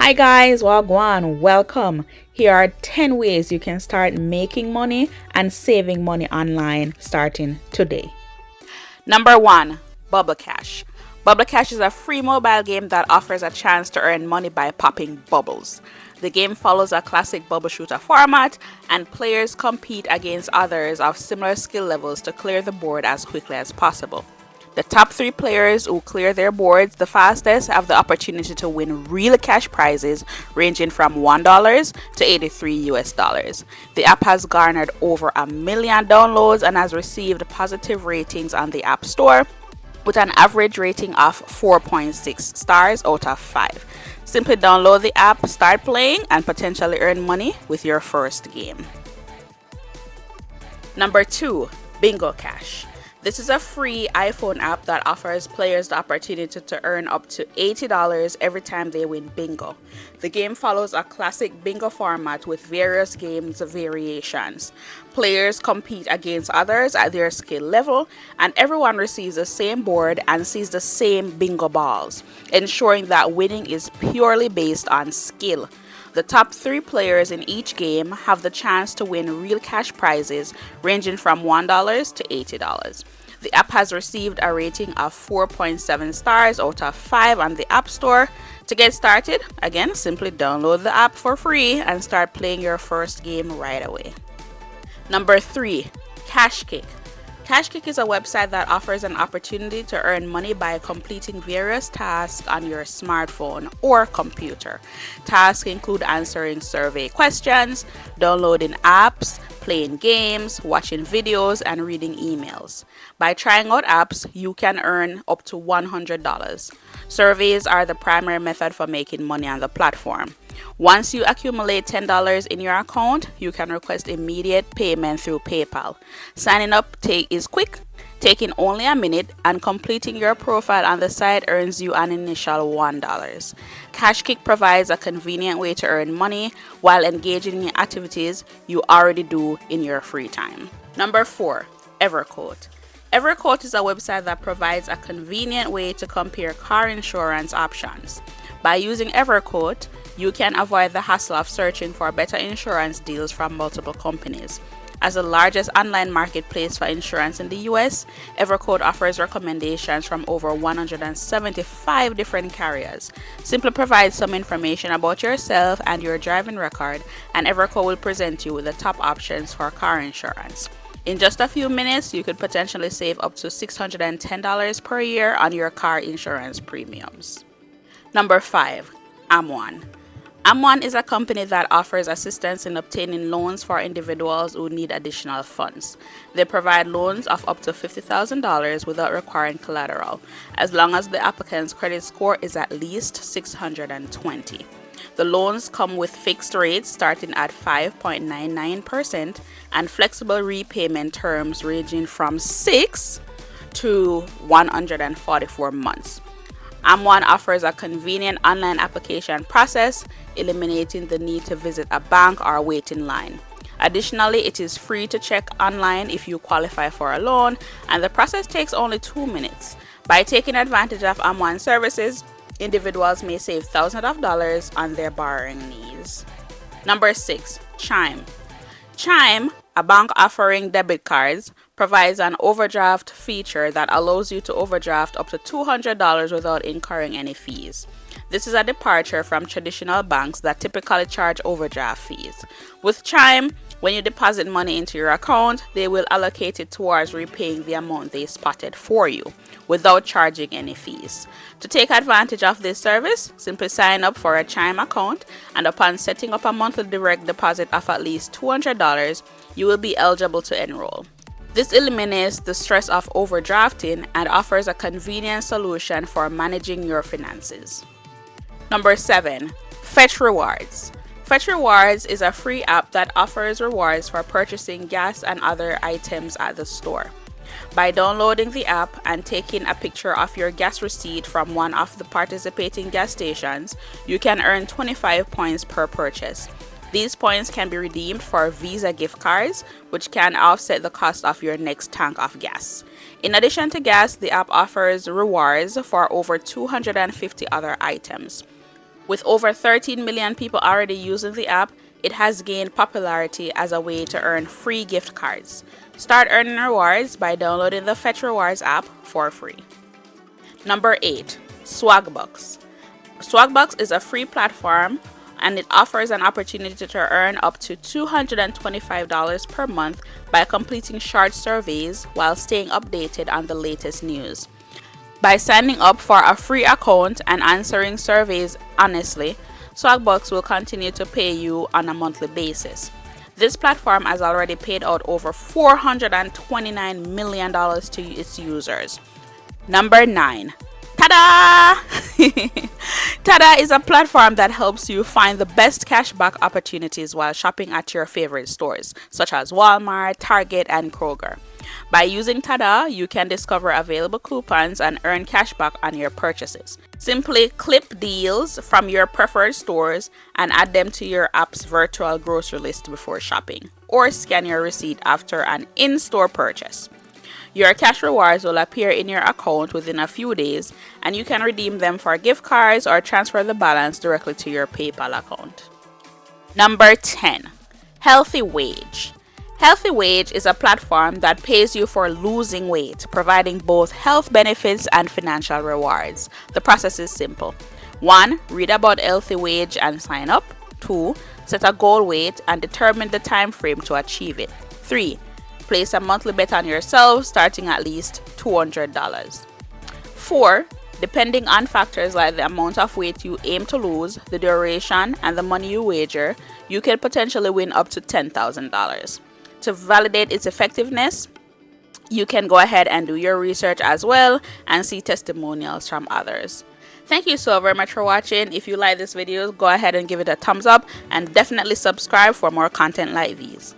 Hi guys, Wagwan, welcome. Here are 10 ways you can start making money and saving money online starting today. Number 1, Bubble Cash. Bubble Cash is a free mobile game that offers a chance to earn money by popping bubbles. The game follows a classic bubble shooter format, and players compete against others of similar skill levels to clear the board as quickly as possible. The top 3 players who clear their boards the fastest have the opportunity to win real cash prizes ranging from $1 to 83 US dollars. The app has garnered over 1 million downloads and has received positive ratings on the App Store with an average rating of 4.6 stars out of 5. Simply download the app, start playing, and potentially earn money with your first game. Number 2, Bingo Cash. This is a free iPhone app that offers players the opportunity to earn up to $80 every time they win bingo. The game follows a classic bingo format with various games variations. Players compete against others at their skill level, and everyone receives the same board and sees the same bingo balls, ensuring that winning is purely based on skill. The top 3 players in each game have the chance to win real cash prizes ranging from $1 to $80. The app has received a rating of 4.7 stars out of 5 on the App Store. To get started, again, simply download the app for free and start playing your first game right away. Number 3, Cash Kick. Cash Kick is a website that offers an opportunity to earn money by completing various tasks on your smartphone or computer. Tasks include answering survey questions, downloading apps, playing games, watching videos, and reading emails. By trying out apps, you can earn up to $100. Surveys are the primary method for making money on the platform. Once you accumulate $10 in your account, you can request immediate payment through PayPal. Signing up is quick, taking only a minute, and completing your profile on the site earns you an initial $1. CashKick provides a convenient way to earn money while engaging in activities you already do in your free time. Number 4, Everquote. Everquote is a website that provides a convenient way to compare car insurance options. By using Everquote, you can avoid the hassle of searching for better insurance deals from multiple companies. As the largest online marketplace for insurance in the US, Everquote offers recommendations from over 175 different carriers. Simply provide some information about yourself and your driving record, and Everquote will present you with the top options for car insurance. In just a few minutes, you could potentially save up to $610 per year on your car insurance premiums. Number 5, ImOne. ImOne is a company that offers assistance in obtaining loans for individuals who need additional funds. They provide loans of up to $50,000 without requiring collateral, as long as the applicant's credit score is at least 620. The loans come with fixed rates starting at 5.99% and flexible repayment terms ranging from 6 to 144 months. ImOne offers a convenient online application process, eliminating the need to visit a bank or wait in line. Additionally, it is free to check online if you qualify for a loan, and the process takes only 2 minutes. By taking advantage of ImOne services, individuals may save thousands of dollars on their borrowing needs. Number 6, Chime. Chime, a bank offering debit cards, provides an overdraft feature that allows you to overdraft up to $200 without incurring any fees. This is a departure from traditional banks that typically charge overdraft fees. With Chime, when you deposit money into your account, they will allocate it towards repaying the amount they spotted for you without charging any fees. To take advantage of this service, simply sign up for a Chime account, and upon setting up a monthly direct deposit of at least $200, you will be eligible to enroll. This eliminates the stress of overdrafting and offers a convenient solution for managing your finances. Number 7, Fetch Rewards. Fetch Rewards is a free app that offers rewards for purchasing gas and other items at the store. By downloading the app and taking a picture of your gas receipt from one of the participating gas stations, you can earn 25 points per purchase. These points can be redeemed for Visa gift cards, which can offset the cost of your next tank of gas. In addition to gas, the app offers rewards for over 250 other items. With over 13 million people already using the app, it has gained popularity as a way to earn free gift cards. Start earning rewards by downloading the Fetch Rewards app for free. Number 8. Swagbucks. Swagbucks is a free platform and it offers an opportunity to earn up to $225 per month by completing short surveys while staying updated on the latest news. By signing up for a free account and answering surveys honestly, Swagbucks will continue to pay you on a monthly basis. This platform has already paid out over $429 million to its users. Number 9. Tada! Tada is a platform that helps you find the best cashback opportunities while shopping at your favorite stores, such as Walmart, Target, and Kroger. By using Tada, you can discover available coupons and earn cashback on your purchases. Simply clip deals from your preferred stores and add them to your app's virtual grocery list before shopping, or scan your receipt after an in-store purchase. Your cash rewards will appear in your account within a few days, and you can redeem them for gift cards or transfer the balance directly to your PayPal account. Number 10. Healthy Wage. Healthy Wage is a platform that pays you for losing weight, providing both health benefits and financial rewards. The process is simple. 1. Read about Healthy Wage and sign up. 2. Set a goal weight and determine the time frame to achieve it. 3. Place a monthly bet on yourself starting at least $200. 4. Depending on factors like the amount of weight you aim to lose, the duration, and the money you wager, you can potentially win up to $10,000. To validate its effectiveness, you can go ahead and do your research as well and see testimonials from others. Thank you so very much for watching. If you like this video, go ahead and give it a thumbs up and definitely subscribe for more content like these.